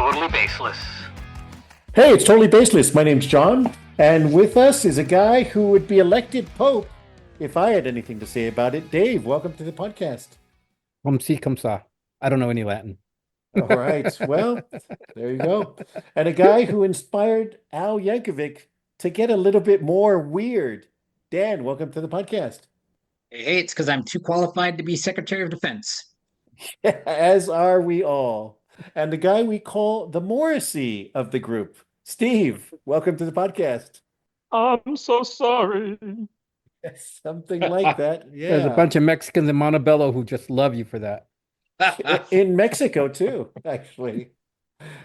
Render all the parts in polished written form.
totally baseless. Hey, it's Totally Baseless. My name's John, and with us is a guy who would be elected Pope if I had anything to say about it. Dave, welcome to the podcast. Come see, come sa. I don't know any Latin. All right, well, there you go. And a guy who inspired Al Yankovic to get a little bit more weird. Dan, welcome to the podcast. Hey, it's because I'm too qualified to be Secretary of Defense. As are we all. And the guy we call the Morrissey of the group. Steve, welcome to the podcast. I'm so sorry. Something like that. Yeah. There's a bunch of Mexicans in Montebello who just love you for that. In Mexico too, actually.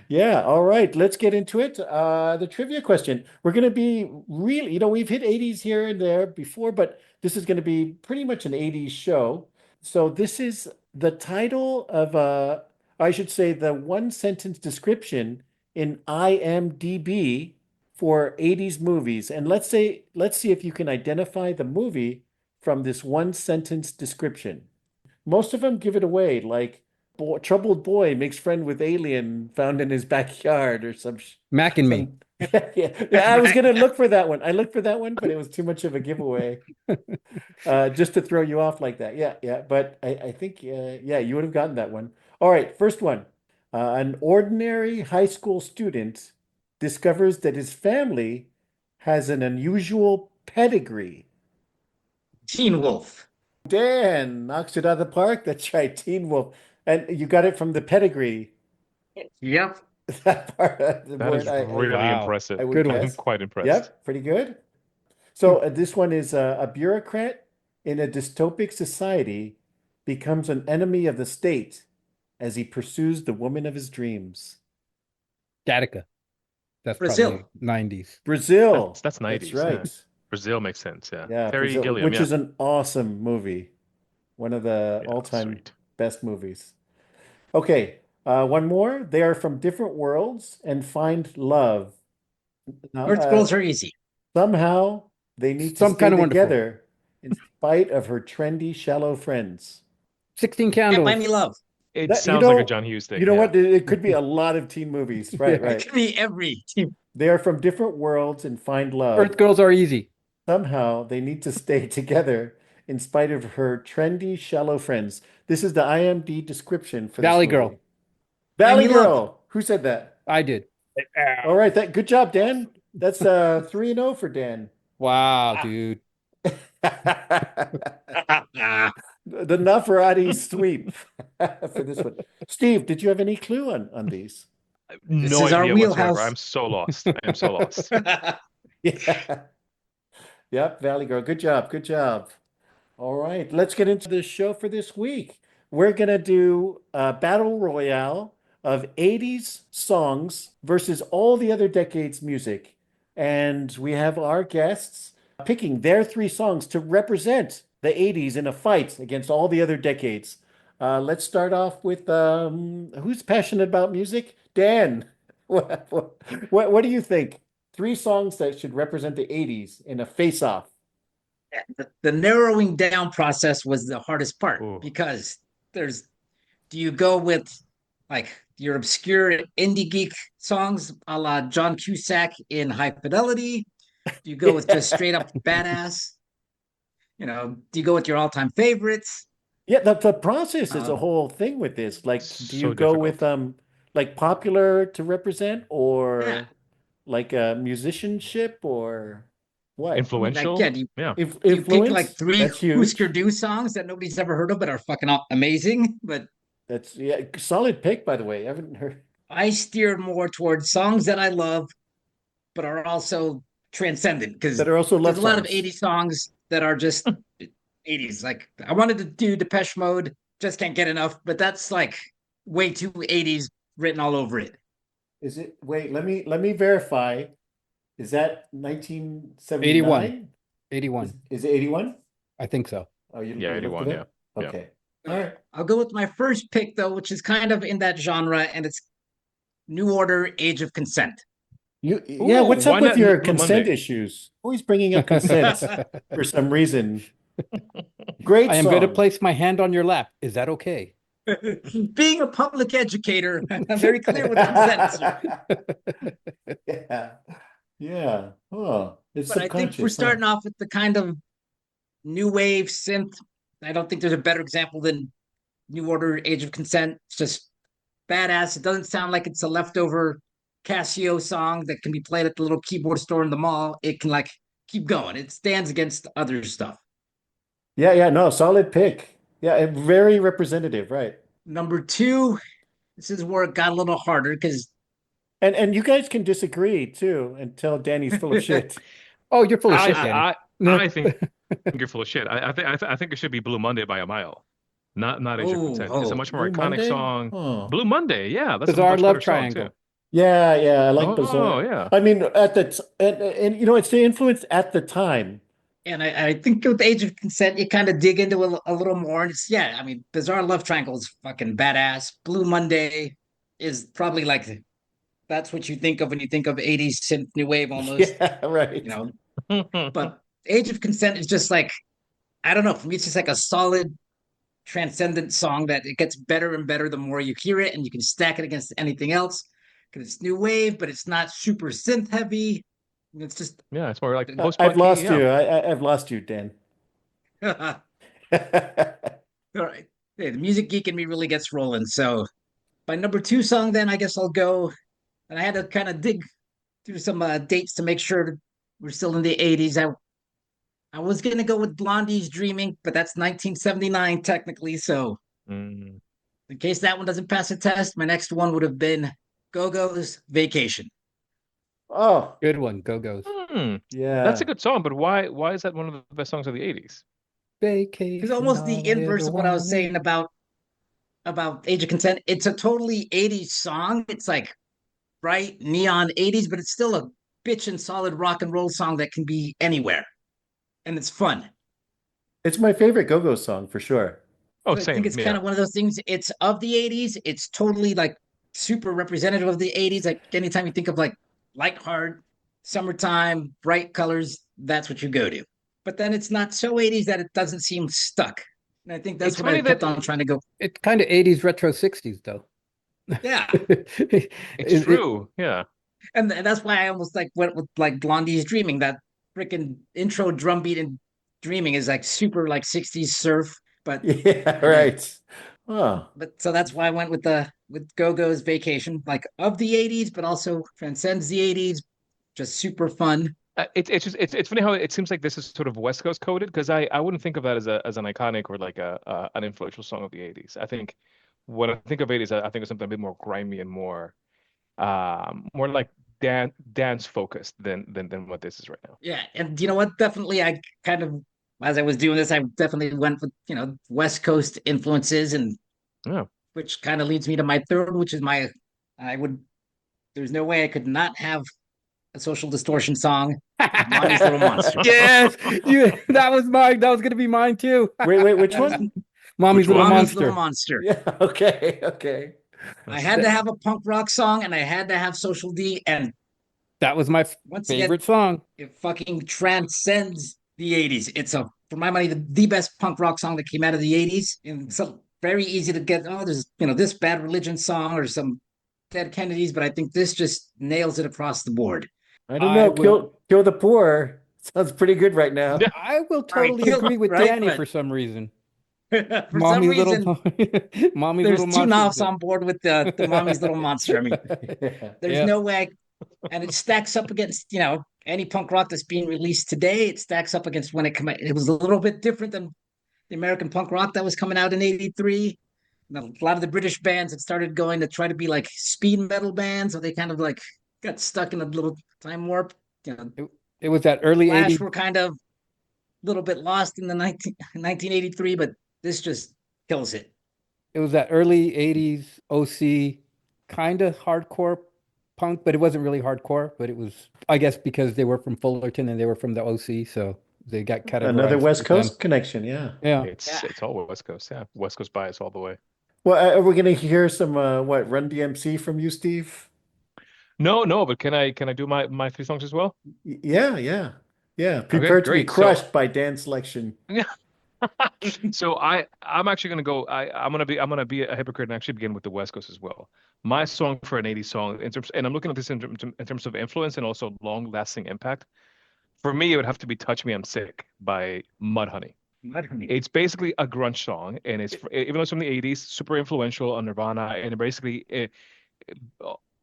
Yeah, all right, let's get into it. The trivia question. We're going to be really, we've hit 80s here and there before, but this is going to be pretty much an 80s show. So this is the title of I should say the one sentence description in IMDb for 80s movies. And let's see if you can identify the movie from this one sentence description. Most of them give it away, like troubled boy makes friend with alien found in his backyard or some Mac and me. Yeah, I was gonna look for that one. I looked for that one, but it was too much of a giveaway. Just to throw you off like that. Yeah. But I think you would have gotten that one. All right, first one. An ordinary high school student discovers that his family has an unusual pedigree. Teen Wolf. Dan knocks it out of the park. That's right, Teen Wolf. And you got it from the pedigree. Yep. That part of the That word is I really Wow. impressive. I would Good guess. one. I'm quite impressed. Yep, pretty good. So this one is a bureaucrat in a dystopic society becomes an enemy of the state as he pursues the woman of his dreams. Gattaca. That's Brazil. probably 90s. Brazil. That's 90s, That's yeah. right. Brazil makes sense, yeah. Yeah, Terry Brazil, Gilliam, which yeah. is an awesome movie. One of the Yeah, all-time sweet. best movies. Okay, one more. They are from different worlds and find love. Now, Earth girls are easy. somehow they need to Some stay Kind of Wonderful. together in spite of her trendy, shallow friends. 16 Can't buy Candles. me love. It That- you sounds like a know- John Hughes thing. You know yeah. what? It could be a lot of teen movies. Right, Yeah. It right. could be every team. They are from different worlds and find love. Earth Girls Are Easy. Somehow they need to stay together in spite of her trendy, shallow friends. This is the IMDb description for this Valley movie. Girl. Valley Buy me love. Girl. Who said that? I did. All right, good job, Dan. That's 3-0 for Dan. Wow, dude. The Nafarati sweep for this one. Steve, did you have any clue on these? This No is our idea wheelhouse. whatsoever. I'm so lost. I am so lost. Yeah. Yep, Valley Girl. Good job. Good job. All right, let's get into the show for this week. We're going to do a battle royale of 80s songs versus all the other decades' music. And we have our guests picking their 3 songs to represent the 80s in a fight against all the other decades. Let's start off with who's passionate about music? Dan, what do you think? 3 songs that should represent the 80s in a face-off. The narrowing down process was the hardest part Ooh. because do you go with like your obscure indie geek songs a la John Cusack in High Fidelity? Do you go with just straight up badass? Do you go with your all-time favorites? Yeah, the process is a Um, whole thing with this. Like, do so you go with difficult. like popular to represent, or Yeah. like a musicianship, or what? Influential? Like, yeah, Yeah. you Influence? pick like 3 That's huge. Husker Du songs that nobody's ever heard of but are fucking amazing. But That's solid pick, by the way. I haven't heard. I steer more towards songs that I love, but are also transcendent because That are also love there's a lot of songs. 80s songs that are just 80s. Like I wanted to do Depeche Mode, just can't get enough, but that's like way too 80s written all over it. Is it? Wait, let me verify. Is that 1979? 81. Is it 81? I think so. Oh, you Yeah, looked 81, it up? yeah. Okay. All right. I'll go with my first pick though, which is kind of in that genre, and it's New Order, Age of Consent. Yeah, Ooh, what's why up with not your Monday? consent issues? Always bringing up consent for some reason. Great I am going to song. place my hand on your lap. Is that okay? Being a public educator, I'm very clear with consent. Yeah. Yeah. Oh, it's But I think we're subconscious, huh? starting off with the kind of new wave synth. I don't think there's a better example than New Order, Age of Consent. It's just badass. It doesn't sound like it's a leftover Casio song that can be played at the little keyboard store in the mall. It can like keep going. It stands against other stuff. Yeah, yeah, no, solid pick. Yeah, and very representative, right? Number two, this is where it got a little harder because And you guys can disagree too and tell Danny's full of shit. Oh, you're full of shit, Danny. I think you're full of shit. I think it should be Blue Monday by a mile, not Age of Consent. It's a much more Blue iconic Monday? song. Oh. Blue Monday, yeah, that's a Bizarre much Love better song too. Triangle. Yeah, yeah, I like Oh, Bizarre. yeah. I mean, at the and you know, it's the influence at the time. and I think with Age of Consent, you kind of dig into a little more. And it's, yeah, I mean, Bizarre Love Triangle is fucking badass. Blue Monday is probably like, that's what you think of when you think of 80s synth new wave almost, Yeah, right. you know. But Age of Consent is just like, I don't know, for me, it's just like a solid, transcendent song that it gets better and better the more you hear it, and you can stack it against anything else because it's new wave, but it's not super synth heavy. It's just Yeah, it's more like I've post-punk lost EDM. you. I've lost you, Dan. all right. Hey, the music geek in me really gets rolling. So my number two song, then I guess I'll go. And I had to kind of dig through some dates to make sure we're still in the 80s. I was gonna go with Blondie's Dreaming, but that's 1979 technically. So Mm. in case that one doesn't pass a test, my next one would have been Go-Go's Vacation. Oh, Good one. Go-Go's. yeah. That's a good song, but why is that one of the best songs of the 80s? Because Vacation. almost the all I inverse ever of what I was saying wanted. about Age of Consent. It's a totally 80s song. It's like bright neon 80s, but it's still a bitch and solid rock and roll song that can be anywhere. And it's fun. It's my favorite Go-Go song for sure. Oh, So I think same. it's kind Yeah. of one of those things. It's of the 80s. It's totally like super representative of the 80s. Like anytime you think of like light heart, summertime, bright colors, that's what you go to. But then it's not so 80s that it doesn't seem stuck. And I think that's It's what I funny kept that on trying to go. It's kind of 80s retro 60s though. Yeah. It- it's true. Yeah. And that's why I almost like went with like Blondie's Dreaming. That freaking intro drum beat and Dreaming is like super like 60s surf. But Yeah, again, right. Oh, but so that's why I went with Go-Go's Vacation, like of the 80s, but also transcends the 80s, just super fun. It's just it's funny how it seems like this is sort of West Coast coded because I wouldn't think of that as an iconic or like a an influential song of the 80s. I think when I think of 80s, I think of something a bit more grimy and more like dance focused than what this is right now. Yeah, and you know what? Definitely, I kind of as I was doing this, I definitely went with West Coast influences, and Yeah. which kind of leads me to my third, which is my I would. There's no way I could not have a Social Distortion song, Mommy's Little Monster. Yes, that was mine. That was gonna be mine too. wait, which one? Mommy's Which Little one? Mommy's Little Monster. Monster. Yeah, okay, okay. I had to have a punk rock song, and I had to have Social D, and That was my once again, favorite song. it fucking transcends the 80s. It's for my money, the best punk rock song that came out of the 80s. And so very easy to get, oh, there's, this Bad Religion song or some Dead Kennedys, but I think this just nails it across the board. I don't I know. will- Kill the poor sounds pretty good right now. Yeah. I will All right, totally kill- agree with right, Danny but- for some reason. For some Mommy's reason, little Mommy's there's Little two Monster. knobs on board with the Mommy's Little Monster. I mean, Yeah. there's Yeah. no way. And it stacks up against, any punk rock that's being released today. It stacks up against when it came out. It was a little bit different than the American punk rock that was coming out in 83. A lot of the British bands had started going to try to be like speed metal bands, so they kind of like got stuck in a little time warp. It was that early Flash 80s. were kind of a little bit lost in the 1983, but this just kills it. It was that early 80s OC kind of hardcore punk, but it wasn't really hardcore, but it was, I guess, because they were from Fullerton and they were from the OC, so they got categorized. Another West with them. Coast connection. Yeah. Yeah. It's all West Coast. Yeah. West Coast bias all the way. Well, are we going to hear some Run DMC from you, Steve? No, but can I do my three songs as well? Yeah, yeah, yeah. Prepare to be great. So- crushed by Dan's selection. So I'm actually gonna go. I'm gonna be a hypocrite and actually begin with the West Coast as well. My song for an 80s song in terms, and I'm looking at this in terms of influence and also long-lasting impact. For me, it would have to be "Touch Me, I'm Sick" by Mudhoney. Mudhoney. It's basically a grunge song, and even though it's from the 80s, super influential on Nirvana, and basically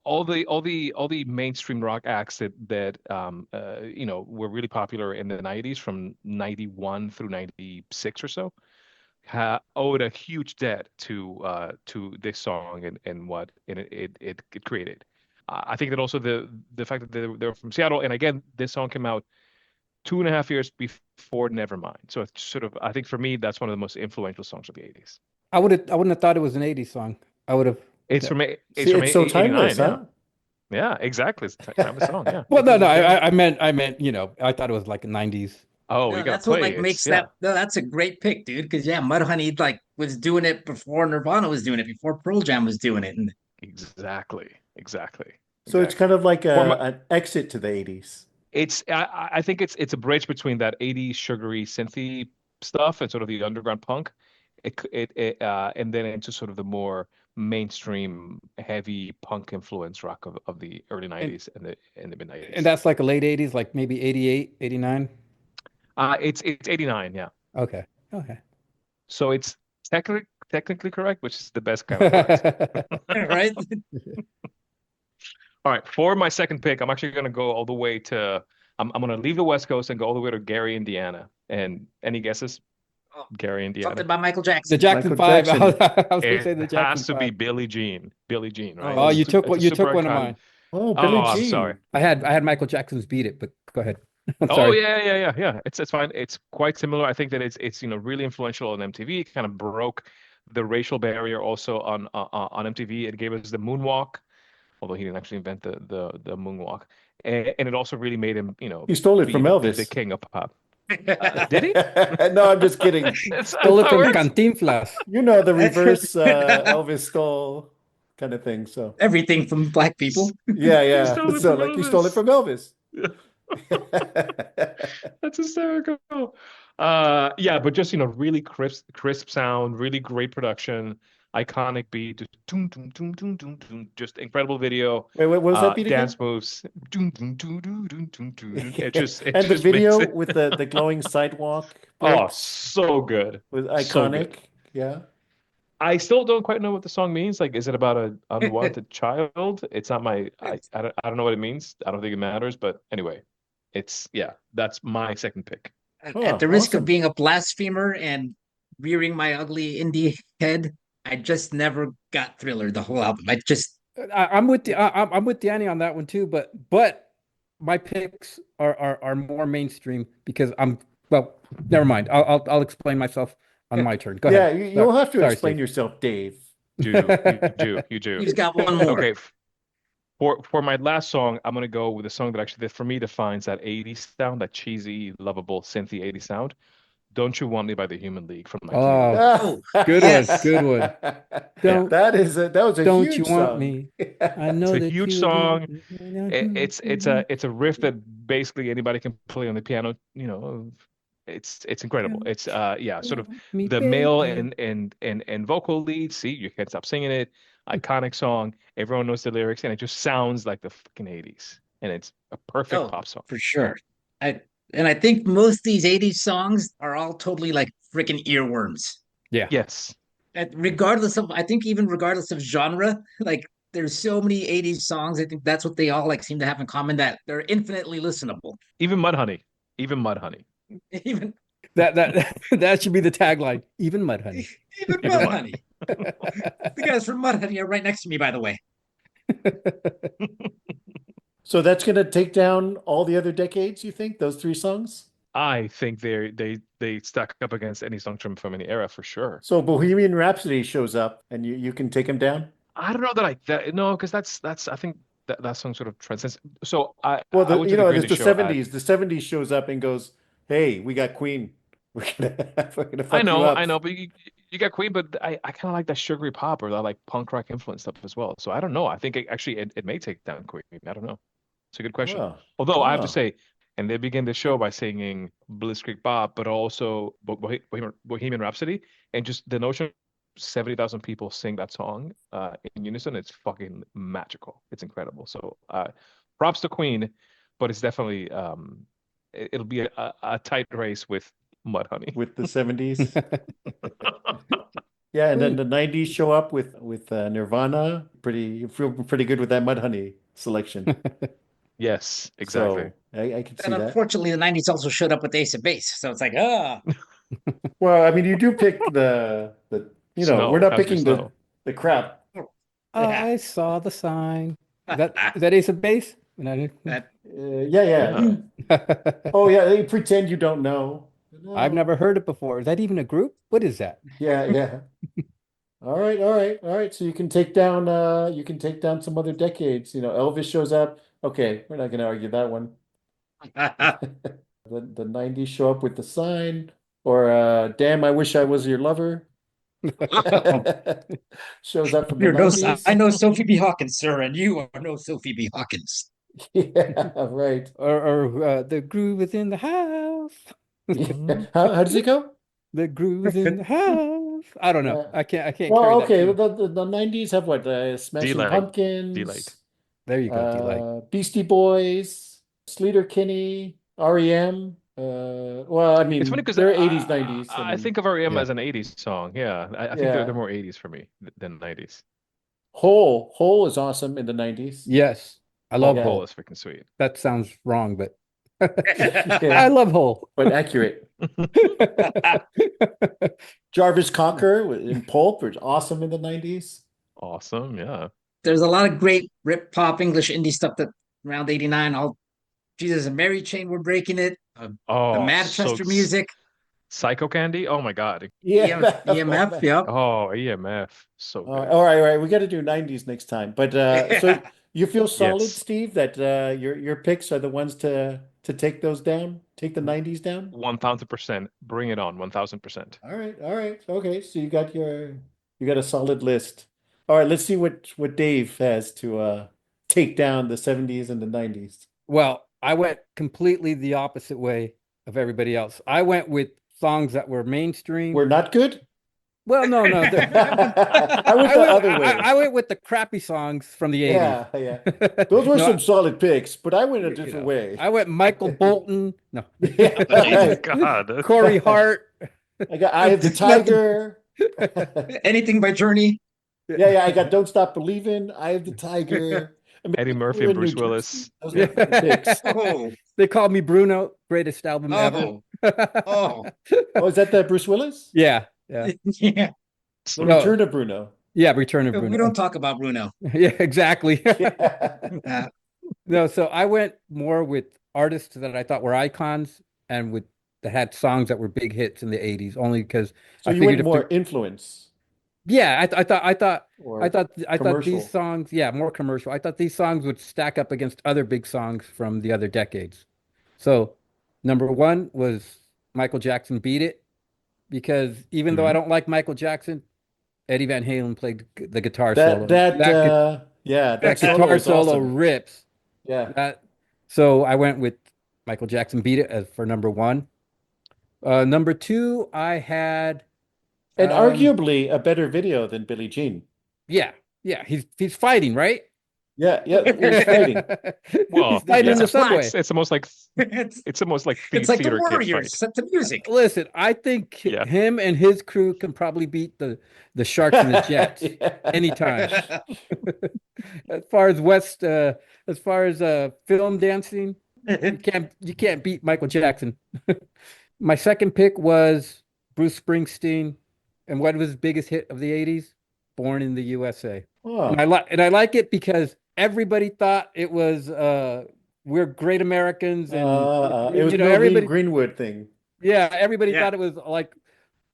all the mainstream rock acts that were really popular in the 90s from 91 through 96 or so owed a huge debt to this song and what it created. I think that also the fact that they're from Seattle, and again, this song came out 2.5 years before Nevermind. So it's sort of, I think for me, that's one of the most influential songs of the 80s. I wouldn't have thought it was an 80s song. I would have. It's Yeah. from See, it's so 89, timeless, yeah. huh? Yeah, exactly. It's a timeless song, yeah. Well, no, Because no. again, I meant, I thought it was like a 90s. Oh, you No, gotta that's what play. like It's makes yeah, that. No, that's a great pick, dude. Because yeah, Mudhoney like was doing it before Nirvana was doing it, before Pearl Jam was doing it, and exactly, exactly, so it's kind exactly. of like For my, an exit to the 80s. I think it's a bridge between that 80s sugary synthy stuff and sort of the underground punk, and then into sort of the more mainstream heavy punk influence rock of the early And 90s and the mid and 90s. that's like a late 80s, like maybe 88, 89. It's 89, yeah. Okay. Okay. So it's technically correct, which is the best kind of correct. right. All right, for my second pick, I'm actually going to go all the way to. I'm going to leave the West Coast and go all the way to Gary, Indiana. And any guesses? Oh, Gary, something Indiana. by Michael The Jackson. Jackson Michael 5. Jackson. I was gonna It say the Jackson has to be 5. Billie Jean. Billie Jean, right? Oh, Oh, It's a you super took one of iconic. mine. Oh, Oh, Billie I'm sorry. Jean. I had Michael Jackson's Beat It, but go ahead. I'm Oh sorry. yeah. It's fine. It's quite similar. I think that it's really influential on MTV. It kind of broke the racial barrier also on MTV. It gave us the moonwalk, although he didn't actually invent the moonwalk, and it also really made him He stole it be from the Elvis. king of pop. Did he? No, I'm just kidding. That's Stole it how it from works. Cantinflas. You know, the reverse Elvis stole kind of thing. So, everything from black S- people. yeah, He yeah. stole it So, from like, he stole it Elvis. from Elvis. That's hysterical. Yeah, but just really crisp sound, really great production, iconic beat, just doom, doom, doom, doom, doom, doom, just incredible video, Wait, what was that beat again? dance moves, doom, doom, doom, doom, doom, doom, doom, doom. It And the just makes video it with the glowing sidewalk oh bricks so good, was so good. iconic. Yeah. I still don't quite know what the song means. Like, is it about an unwanted child? It's not my I don't know what it means. I don't think it matters, but anyway, yeah, that's my second pick. At Oh, the risk of awesome. being a blasphemer and rearing my ugly indie head, I just never got Thriller the whole album. I just I'm with Danny on that one too, but my picks are more mainstream because well, never mind. I'll explain myself on my turn. Go Yeah, ahead. you'll have to Sorry, explain Steve. yourself, Dave. You do. he's got one more. Okay, for my last song, I'm gonna go with a song that actually that for me defines that 80s sound, that cheesy, lovable, synthy 80s sound. "Don't You Want Me" by the Human League from 1981. Oh, Oh, good one. yes. Good one. Yeah, Don't That was a don't you huge want song. me? I it's know a that huge you do. song. It's a riff that basically anybody can play on the piano. It's incredible. It's yeah, sort of Want me, the male baby. and vocal lead. See, you can't stop singing it. Iconic song. Everyone knows the lyrics, and it just sounds like the fucking 80s. And it's a perfect Oh, pop song. for sure. I and I think most of these 80s songs are all totally like freaking earworms. Yeah. Yes. Regardless of I think even regardless of genre, like there's so many 80s songs. I think that's what they all like seem to have in common that they're infinitely listenable. Even Mudhoney. Even Mudhoney. Even That should be the tagline. Even mud, honey. even Even Mudhoney. Mudhoney. The guys from Mudhoney are right next to me, by the way. So that's going to take down all the other decades, you think, those three songs? I think they stack up against any song from any era for sure. So Bohemian Rhapsody shows up and you can take him down? I don't know that no, because that's I think that song sort of transcends. So Well, I went to the Green there's Day the show at 70s. The 70s shows up and goes, "Hey, we got Queen. We're gonna fuck you up." I know, but you got Queen, but I kind of like that sugary pop or that like punk rock influence stuff as well. So I don't know. I think it may take down Queen. I don't know. It's a good question. Oh, Although I have to oh. say, and they begin the show by singing Blitzkrieg Bob, but also Bohemian Rhapsody, and just the notion 70,000 people sing that song in unison. It's fucking magical. It's incredible. So props to Queen, but it's definitely it'll be a tight race with Mudhoney. with the 70s. Yeah, and then the 90s show up with Nirvana. You feel pretty good with that Mudhoney selection. Yes, exactly. So I can see And that. unfortunately, the 90s also showed up with Ace of Base. So it's like, ah, Well, I mean, you do pick Snow. we're not Has to be picking Snow. the crap. I saw the sign. Is that Ace of Base? No. that Yeah. Oh, yeah, they pretend you don't know. I've never heard it before. Is that even a group? What is that? Yeah. All right. So you can take down some other decades. Elvis shows up. Okay, we're not gonna argue that one. The 90s show up with the sign, or damn, I wish I was your lover. Shows up from the you're no, 90s. I know Sophie B. Hawkins, sir, and you are no Sophie B. Hawkins. Yeah, right. Or the groove is in the house. Yeah. How does it go? The groove is in the house. I don't know. Yeah. I can't carry Well, that okay. tune. The 90s have what? Smashing D-Light. Pumpkins, D-Light. There you go, D-Light. Beastie Boys, Sleater-Kinney, REM. Well, I mean, It's funny because they're 80s, 90s. I think of REM Yeah. as an 80s song. Yeah, I think Yeah. they're more 80s for me than 90s. Hole is awesome in the 90s. Yes. I love Yeah. Hole Hole. is freaking sweet. That sounds wrong, but Yeah. I love Hole. But accurate. Jarvis Cocker in Pulp was awesome in the 90s. Awesome, yeah. There's a lot of great rip pop English indie stuff that around 89, all Jesus and Mary Chain were breaking it. The Oh, Manchester so music, Psycho Candy. Oh my God. Yeah. EMF, yep. Oh, EMF. So good. All right. We got to do 90s next time. But so you feel solid, Yes. Steve, that your picks are the ones to take those down, take the 90s down? 1000%. Bring it on. 1000%. All right. Okay, so you got a solid list. All right, let's see what Dave has to take down the 70s and the 90s. Well, I went completely the opposite way of everybody else. I went with songs that were mainstream. We're not good? Well, no. I went the other way. I went with the crappy songs from the 80s. Yeah. Those were No, some solid picks, but I went a you different know, way. I went Michael Bolton. No. Jesus God. Corey Hart. I got Eye of the Tiger. Anything by Journey. Yeah, I got Don't Stop Believing, Eye of the Tiger. I mean, Eddie Murphy we're and in New Bruce Willis. Jersey. Those were the picks. Oh, They called me Bruno, greatest album ever. oh, Oh, is that Bruce Willis? Yeah. yeah. The No. Return of Bruno. Yeah, Return of We Bruno. don't talk about Bruno. Yeah, exactly. Yeah. No, so I went more with artists that I thought were icons and that had songs that were big hits in the 80s, only because So I you figured went if more influence yeah, I thought or these commercial. songs, yeah, more commercial. I thought these songs would stack up against other big songs from the other decades. So number one was Michael Jackson Beat It, because even though I don't like Michael Jackson, Eddie Van Halen played the guitar solo. that That solo guitar is solo awesome. rips. Yeah. So I went with Michael Jackson Beat It as for number one. Number two, I had And um, arguably a better video than Billie Jean. yeah, he's fighting, right? Yeah, he's fighting. Well, He's fighting in yeah. the subway. It's almost like It's it's like the theater kid Warriors. fight. Set the music. Listen, I think Yeah. him and his crew can probably beat the Sharks and the Jets Yeah. anytime. As far as film dancing, you can't beat Michael Jackson. My second pick was Bruce Springsteen, and what was his biggest hit of the 80s? Born in the USA. Oh. And I like it because everybody thought it was we're great Americans, and It was no everybody Greenwood thing. everybody Yeah. thought it was like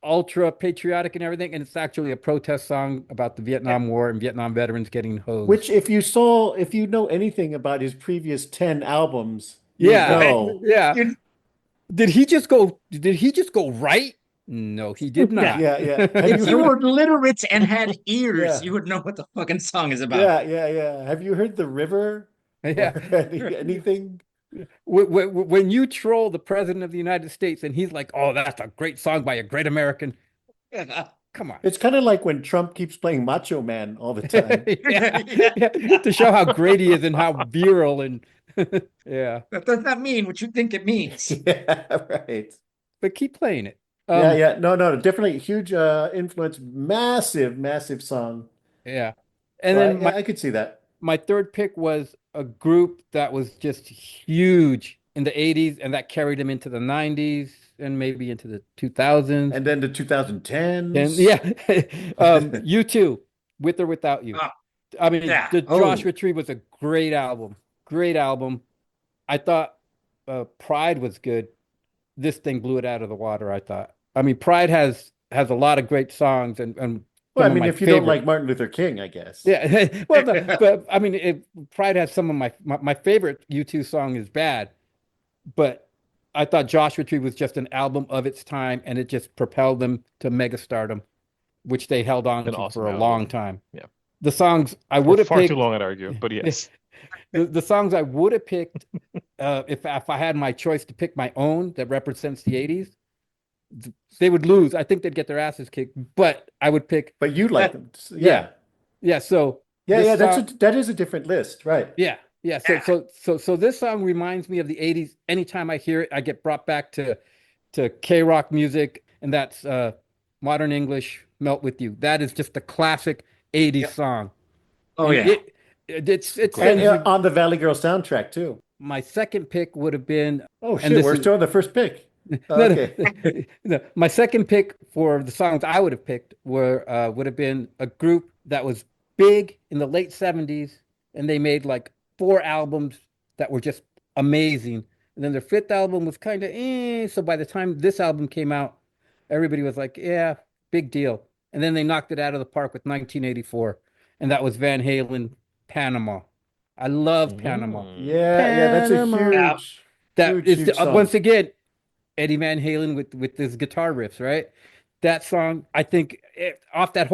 ultra patriotic and everything, and it's actually a protest song about the Vietnam War and Vietnam veterans getting hosed. Which, if you know anything about his previous 10 albums, you Yeah. know. Yeah. You- Did he just go right? No, he did not. Yeah. Have If you you heard? were literate and had ears, Yeah. you would know what the fucking song is about. Yeah. Have you heard The River? Yeah. Or anything? When you troll the president of the United States and he's like, "Oh, that's a great song by a great American." Come on. It's kind of like when Trump keeps playing Macho Man all the time. Yeah, yeah, to show how great he is and how virile and yeah. That does not mean what you think it means. Yeah, right. But keep playing it. Yeah, yeah. No, no, definitely huge influence. Massive, massive song. Yeah. And So then yeah, I could see that. my third pick was a group that was just huge in the 80s and that carried them into the 90s and maybe into the 2000s. And then the And 2010s. yeah, you too, with or without you. Oh, I mean, yeah. the Oh, Joshua Tree was a great album. Great album. I thought Pride was good. This thing blew it out of the water, I thought. I mean, Pride has a lot of great songs and Well, I some of mean, my if you don't favorite. like Martin Luther King, I guess. Yeah, well, but I mean, Pride has some of my favorite U2 song is Bad, but I thought Joshua Tree was just an album of its time, and it just propelled them to megastardom, which they held on An to awesome for a long album. time. Yeah. The songs I For would have far too picked, long, I'd argue, but yes. the songs I would have picked, if I had my choice to pick my own that represents the 80s, they would lose. I think they'd get their asses kicked, but I would pick, But you like that, them. yeah, yeah. So Yeah, this yeah, song, that is a different list, right? yeah, yeah. So this song reminds me of the 80s. Anytime I hear it, I get brought back to K-rock music, and that's Modern English Melt With You. That is just a classic 80s yep. song. Oh, And yeah. it's Great. And sends you. on the Valley Girl soundtrack too. My second pick would have been, Oh and shit, this we're is still on the first pick. no, Okay. no. My second pick for the songs I would have picked would have been a group that was big in the late 70s and they made like four albums that were just amazing. And then their fifth album was kind of so by the time this album came out, everybody was like, yeah, big deal. And then they knocked it out of the park with 1984, and that was Van Halen, Panama. I love Panama. Yeah, yeah, that's a Panama. Yeah. huge, That huge, is huge song. once again Eddie Van Halen with his guitar riffs, right? That song, I think, off that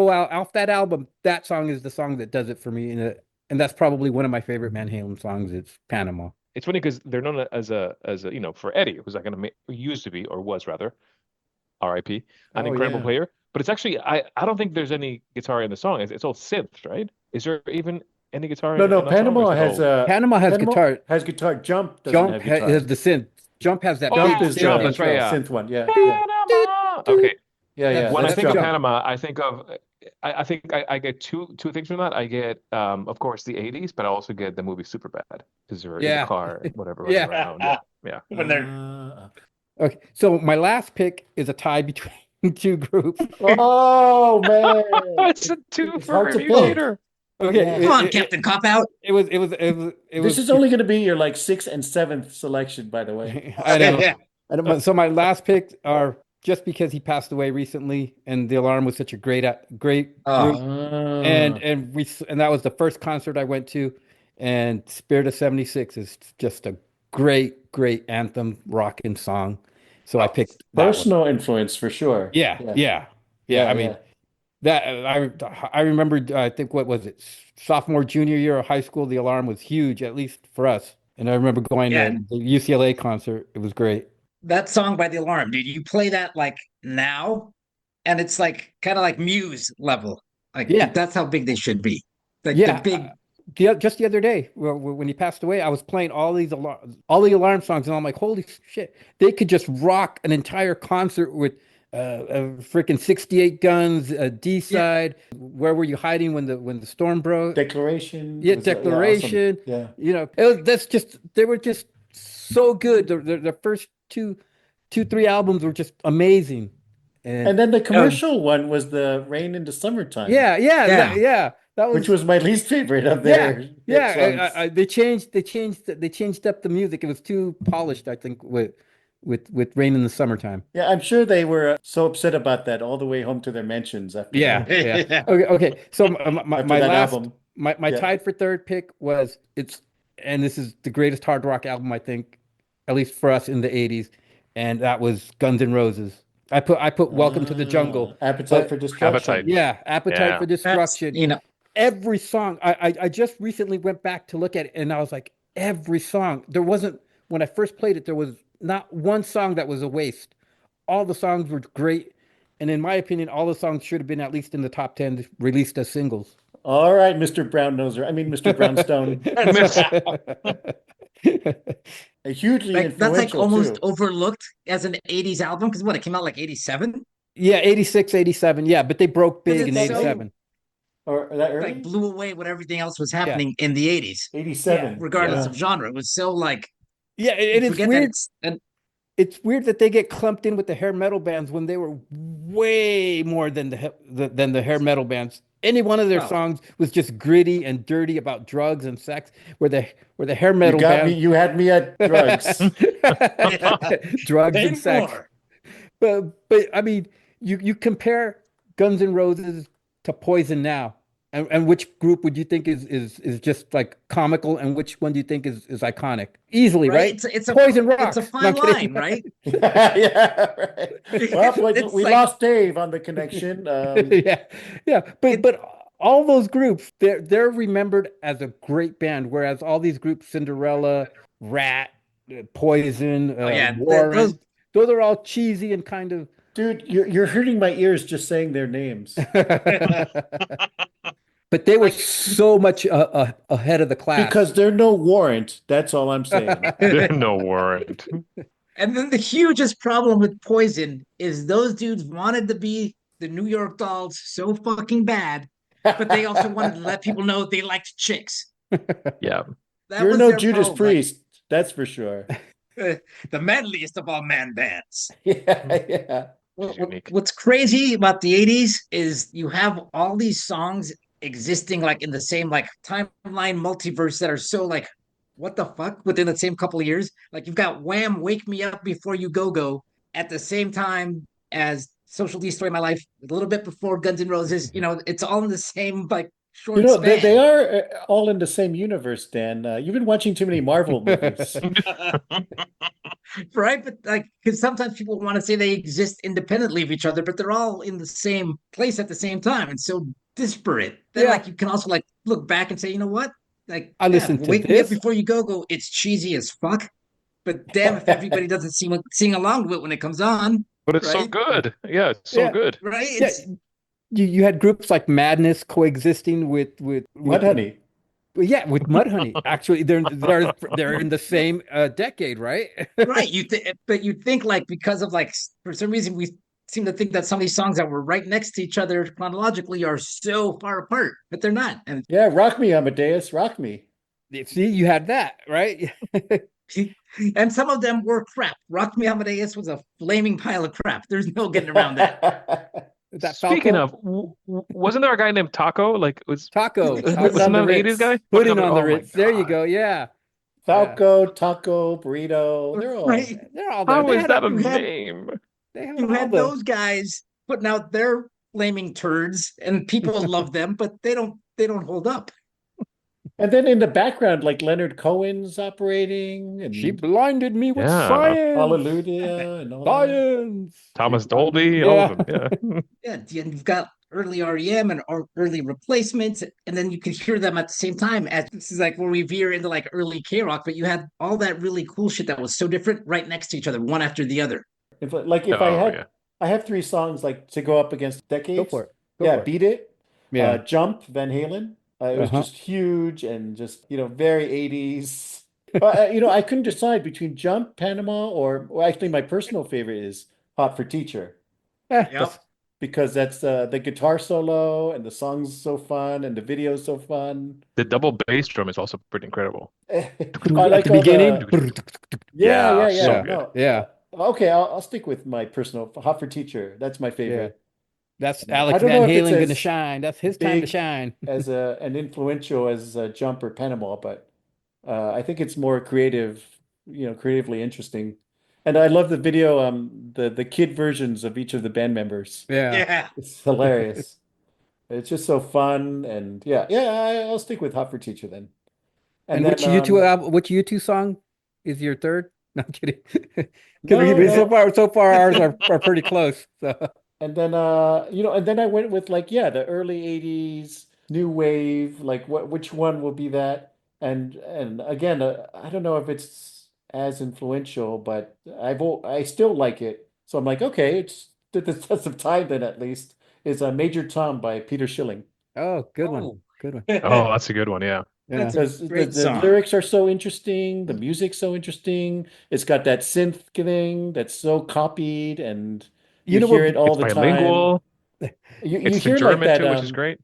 album, that song is the song that does it for me, and that's probably one of my favorite Van Halen songs. It's Panama. It's funny because they're known as a for Eddie, who's like used to be or was rather R.I.P. an Oh incredible yeah. player. But it's actually I don't think there's any guitar in the song. It's all synth, right? Is there even any guitar No, in no, that song, or is it all? Panama has guitar. Has guitar. Jump doesn't Jump have has guitar. the synth. Jump has that Jump big Oh, is Jump. synth. That's right. Yeah. synth one. Yeah, yeah, Panama. Okay. yeah, yeah. When I That's think of Jump. Panama, I think of I think I get two things from that. I get of course the 80s, but I also get the movie Superbad because they're in the Yeah. car, whatever, running Yeah. around. Yeah. Yeah. When they're Okay. So my last pick is a tie between two groups. Oh man, It's a two it's for hard to review pick. later. Okay. Yeah. come on, Captain Cop Out. It This was is only going to be your like sixth and seventh selection, by the way. I know. So my last picks are just because he passed away recently, and the Alarm was such a great Oh. group, and that was the first concert I went to, and Spirit of '76 is just a great anthem rocking song, so I picked that one. Personal influence for sure. Yeah, Yeah, yeah, yeah, I mean that I remember. I think what was it, sophomore junior year of high school? The Alarm was huge, at least for us, and I remember going Yeah. to the UCLA concert. It was great. That song by The Alarm, dude, you play that like now, and it's like kind of like Muse level. Like Yeah. that's how big they should be. Like Yeah, the big just the other day, when he passed away, I was playing all the alarm songs, and I'm like, holy shit, they could just rock an entire concert with a freaking 68 Guns, a D side. Where were you hiding when the storm broke? Declaration. Yeah, was, Declaration. awesome. Yeah. You know, they were just so good. The first three albums were just amazing. And then the commercial one was the Rain in the Summertime. Yeah, Yeah. that Which was was my least favorite of yeah, their yeah. songs. They changed up the music. It was too polished, I think, with Rain in the Summertime. Yeah, I'm sure they were so upset about that all the way home to their mansions after Yeah, that, yeah. Okay. So after my that last album. my Yeah. tied for third pick was and this is the greatest hard rock album I think, at least for us in the 80s, and that was Guns N' Roses. I put Welcome to the Jungle, Appetite but for Destruction. Appetite. yeah, Appetite Yeah. for that's Destruction. you know Every song I just recently went back to look at it and I was like, every song, there wasn't when I first played it, there was not one song that was a waste. All the songs were great, and in my opinion, all the songs should have been at least in the top 10 released as singles. All right, Mr. Brownnoser. I mean, Mr. Brownstone. Hugely Like that's like influential almost too. overlooked as an 80s album because what, it came out like 87? Yeah, 86, 87. Yeah, but they broke Because big in it's so 87. Or that like early? blew away what everything else was Yeah. happening in the 80s, Yeah. 87. regardless Yeah. of genre. It was so like Yeah, you and it's forget that weird. it's and It's weird that they get clumped in with the hair metal bands when they were way more than than the hair metal bands. Any one of their well, songs was just gritty and dirty about drugs and sex, where the hair You metal got me. bands You had me at drugs. drugs and say sex. more. But I mean, you compare Guns N' Roses to Poison now, and which group would you think is just like comical, and which one do you think is iconic? Easily, Right? right? It's Poison it's a rocks. No, fine I'm kidding. line, right? Yeah, right. Well, It's we like lost Dave on the connection. Yeah, yeah, it but all those groups, they're remembered as a great band, whereas all these groups, Cinderella, Rat, Poison, oh yeah, those Warrant, those are all cheesy and kind of. Dude, you're hurting my ears just saying their names But they were like so much ahead of the because class. they're no warrant. That's all I'm saying. There's no warrant. and then the hugest problem with Poison is those dudes wanted to be the New York Dolls so fucking bad, but they also wanted to let people know they liked chicks. Yeah. That You're was no their Judas problem. Like Priest, that's for sure. the manliest of all man bands. Yeah, yeah. She's unique. What's crazy about the 80s is you have all these songs existing like in the same like timeline multiverse that are so like what the fuck within the same couple of years. Like you've got Wham, Wake Me Up Before You Go Go at the same time as Social Destroy My Life, a little bit before Guns N' Roses. You know, it's all in the same like You short know, they span. are all in the same universe, Dan. You've been watching too many Marvel movies. Right? But like, because sometimes people want to say they exist independently of each other, but they're all in the same place at the same time and so disparate. Then, Yeah, like, you can also like look back and say, you know what? Like, I yeah, listened to Wake Me Up this. Before You Go Go. It's cheesy as fuck, but damn if everybody doesn't sing along to it when it comes on, But it's so right? good. Yeah, it's so Yeah, good. Right? yeah. It's You had groups like Madness coexisting Mudhoney. yeah, with Mudhoney. Actually, they're in the same decade, right? right. But you think like because of like for some reason we seem to think that some of these songs that were right next to each other chronologically are so far apart, but they're not. And Yeah, rock me, Amadeus, rock me. See, you had that, right? and some of them were crap. Rock Me Amadeus was a flaming pile of crap. There's no getting around that. That Speaking Falco of, wasn't there a guy named Taco? Like, Taco, Putting Taco, on wasn't the that an 80s Ritz. guy? putting on the Oh my Ritz. There you God. go. Yeah, yeah. Falco, taco, burrito. Right? They're all there. How is that a name? They had You all had the those guys putting out their flaming turds, and people love them, but they don't hold up. And then in the background, like Leonard Cohen's operating She and blinded me with Yeah. science. Hallelujah and all that. Science. She Thomas blinded Dolby, me. all Yeah. of them. Yeah. Yeah, and you've got early REM and early replacements, and then you could hear them at the same time. As this is like where we veer into like early K rock, but you had all that really cool shit that was so different right next to each other, one after the other. If Oh yeah. I have three songs like to go up against Go decades. for it. Go Yeah, for it. Beat It, Yeah. Jump, Van Halen. It was Uh-huh. just huge and just, very 80s. I couldn't decide between Jump, Panama, or actually my personal favorite is Hot for Teacher Yep. because that's the guitar solo and the song's so fun and the video's so fun. The double bass drum is also pretty incredible. I At like the all beginning. yeah, Yeah, yeah, so yeah. good. No, Yeah. okay, I'll stick with my personal Hot for Teacher. That's my Yeah. favorite. That's I Alex don't Van know if it's Halen gonna as shine. That's his time to big shine. as an influential as Jump or Panama, but I think it's more creative, creatively interesting. And I love the video, the kid versions of each of the band members. Yeah. Yeah. It's hilarious. It's just so fun, and yeah, yeah. I'll stick with Hot for Teacher then. And And then which U2 song is your third? No, I'm kidding. no, So far ours are pretty close. So and then and then I went with like the early 80s new wave, like which one will be that? And again, I don't know if it's as influential, but I still like it. So I'm like, okay, it's did the test of time then at least. Is a Major Tom by Peter Schilling. Oh, good one. Oh, Good one. Oh, that's a good one. Yeah. Yeah. that's a Because great the song. lyrics are so interesting, the music's so interesting. It's got that synth thing that's so copied, and you You know hear what? it all It's the time. bilingual. You It's the hear like German that too, which is great.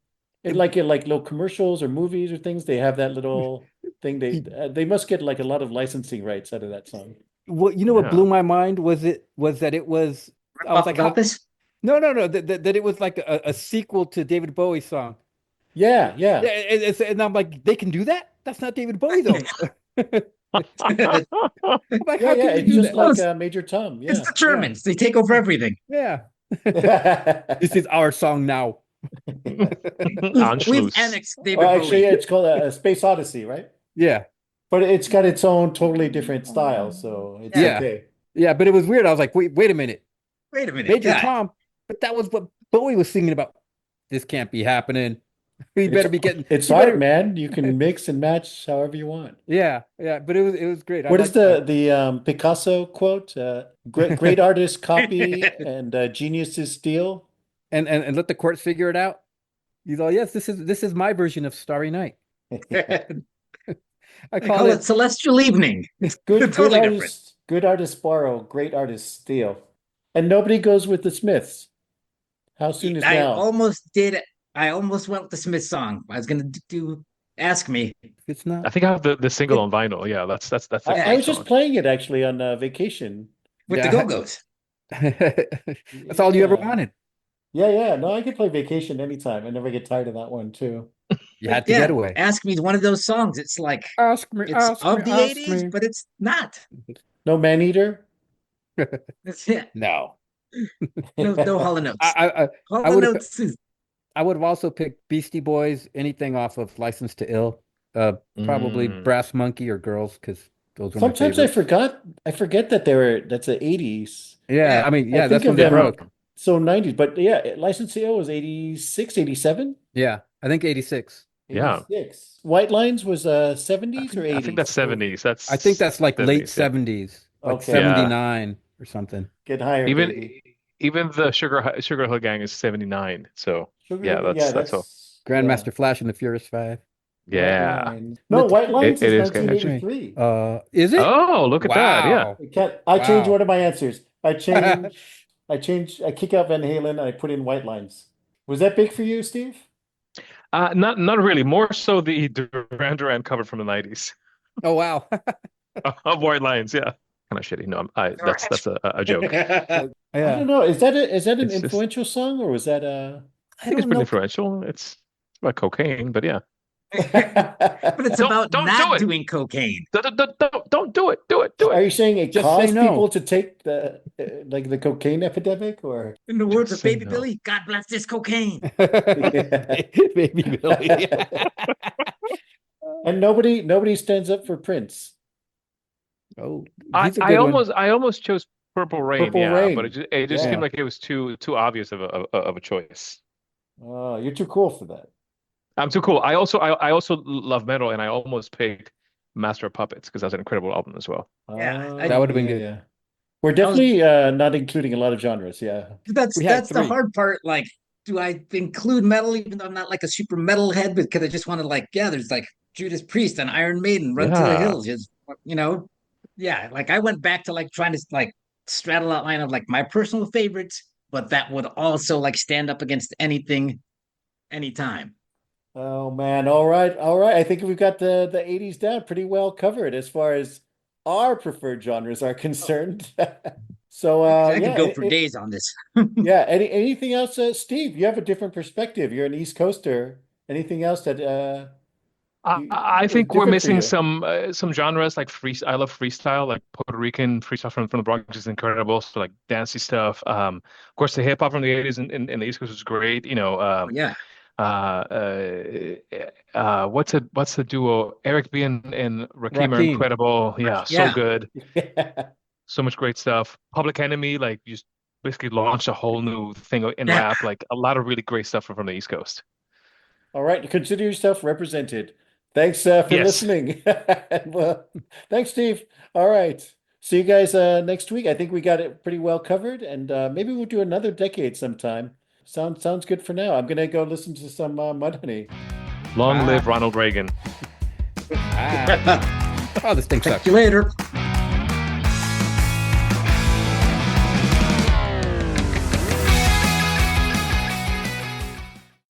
in like little commercials or movies or things. They have that little thing. They must get like a lot of licensing rights out of that song. What you know what Yeah. blew my mind was that it was Rip I was off like, of how Elvis? no that it was like a sequel to David Bowie's song. Yeah, Yeah, yeah. and I'm like, they can do that? That's not David Bowie though. It's I'm like, Yeah, how yeah. can you It's do just that? like Major Tom. Yeah, the yeah. Germans. They take over everything. Yeah. This is our song now. We've Anschluss. annexed Well, David actually, Bowie. it's called a Space Odyssey, right? Yeah. But it's got its own totally different style, so it's Yeah. Yeah. okay. Yeah, but it was weird. I was like, wait a minute. Wait a minute. Major Yeah. Tom, but that was what Bowie was singing about. This can't be happening. We It's better be getting it's he art, better man. You can mix and match however you want. yeah, but it was great. I What is like that. the Picasso quote? Great artists copy and geniuses steal. And let the court figure it out. He's all, yes, this is my version of Starry Night. I I call call it it Celestial Evening. It's Good totally different. artists borrow, great artists steal. And nobody goes with the Smiths. How soon is I now? almost did. I almost went with the Smith song. I was gonna do Ask Me. it's not. I think I have the single It, on vinyl. Yeah, that's a I Yeah, great was just song. playing it actually on vacation. with the Yeah. Go-Go's. That's all you ever Yeah. wanted. Yeah, yeah. No, I could play vacation anytime. I never get tired of that one too. You But had to get yeah, away. Ask Me is one of those songs. It's like Ask me, it's ask me, of the ask 80s, me. but it's not. No man eater. It's yeah. No. No Hall and Notes. I I Hall I and would have Notes is I would have also picked Beastie Boys, anything off of License to Ill. Probably Mm. Brass Monkey or Girls, because those were my Sometimes I favorites. forget that that's the 80s. Yeah, I yeah. mean, I yeah, think that's of when they Yeah. them broke. so 90s, but yeah, License to Ill was 86, 87, Yeah, I think 86. Yeah. 86. White Lines was I 70s or think I think that's 80s. 70s. I think That's that's like late 70s. Yeah. 70s, like Okay, Yeah. 79 or something. get higher, Even baby. even the Sugar Hill Gang is 79. So yeah, Yeah, that's all. Grandmaster Flash and the Furious Five. White Yeah. Lines. No, Let the White court Lines It is is actually. me. 1983. Is it? Oh, look at that. Yeah. Wow. I changed Wow. one of my answers. I kick out Van Halen and I put in White Lines. Was that big for you, Steve? Not really. More so the Duran Duran cover from the 90s Oh, wow. of White Lines. Yeah. Kind of shitty. No, that's a joke. I don't Yeah. know. Is that an It's just influential song or was that a I I think it's don't pretty know. influential. It's about cocaine, but yeah. But it's about Don't do not it. doing cocaine. Don't do it. Do it. Do Are it. you saying it Just say caused people no. to take the like the cocaine epidemic or In the words Just of say Baby no. Billy, God bless this cocaine. Baby Billy. and nobody stands up for Prince. Oh, I he's a I good one. almost I almost chose Purple Rain, Purple yeah, but Rain. it just seemed Yeah. Yeah. like it was too obvious of a choice. Oh, you're too cool for that. I'm too cool. I also love metal, and I almost picked Master of Puppets because that's an incredible album as well. Yeah, That would have been Yeah, good. yeah. We're I was definitely not including a lot of genres. Yeah. that's We had that's the three. hard part. Like, do I include metal even though I'm not like a super metal head? Because I just want to like, yeah, there's like Judas Priest and Iron Maiden, Run to the Yeah. Hills. Just yeah. Like I went back to like trying to like straddle that line of like my personal favorites, but that would also like stand up against anything, anytime. Oh man. All right. All right. I think we've got the 80s down pretty well covered as far as our preferred genres are concerned. So I could yeah, go for days on this. yeah, anything else, Steve? You have a different perspective. You're an East Coaster. Anything else that I is think we're different for missing you? some genres like free. I love freestyle, like Puerto Rican freestyle from the Bronx is incredible. So like dancey stuff. Of course, the hip hop from the 80s in the East Coast was great. Oh yeah. What's the duo? Eric B and Rakim are Rakim. incredible. Yeah, so Yeah. good. So much great stuff. Public Enemy, like just basically launched a whole new thing in Yeah. rap. Like a lot of really great stuff from the East Coast. All right, consider yourself represented. Thanks for Yes. listening. Well, thanks, Steve. All right. See you guys next week. I think we got it pretty well covered, and maybe we'll do another decade sometime. Sounds good for now. I'm gonna go listen to some Mudhoney. Long Ah. live Ronald Reagan. Oh, this thing Catch sucks. you later.